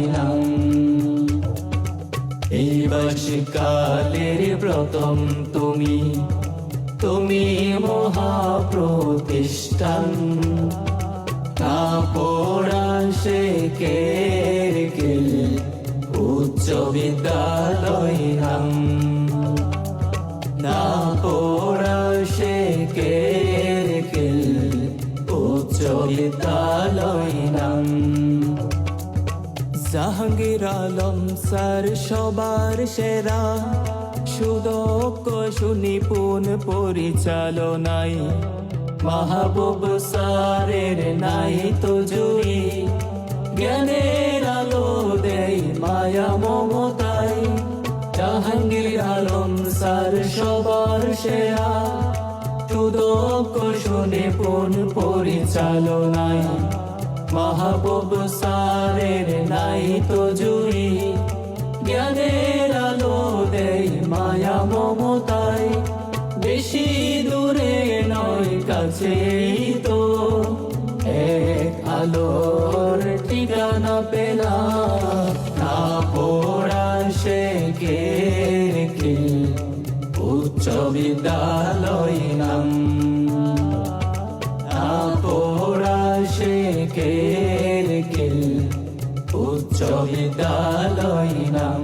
নাম এই বার্ষিককালের প্রথম তুমি তুমি মহাপ্রতিষ্ঠান না পড়া শেখের কেল উচ্চ বিদ্যালয় নাম না পড়া শেখের কেল উচ্চ বিদ্যালয় নাম জাহাঙ্গীর আলম স্যার সবার সেরা সুদক্ষ সুনিপুণ পরিচালনায় মাহবুব স্যারের নাই তো জুড়ি জ্ঞানের আলো দেয় মায়া মমতায় জাহাঙ্গীর আলম স্যার সবার সেরা সুদক্ষ সুনিপুণ পরিচালনায় মাহবুব স্যারের নাই তো জুড়ি জ্ঞানের আলো দেয় মায়া মমতায় বেশি দূরে নয় কাছেই তো এক আলোর ঠিকানা পেলাম না পড়া শেখের কেল উচ্চ বিদ্যালয় নাম না পড়া শেখের কেল উচ্চ বিদ্যালয় নাম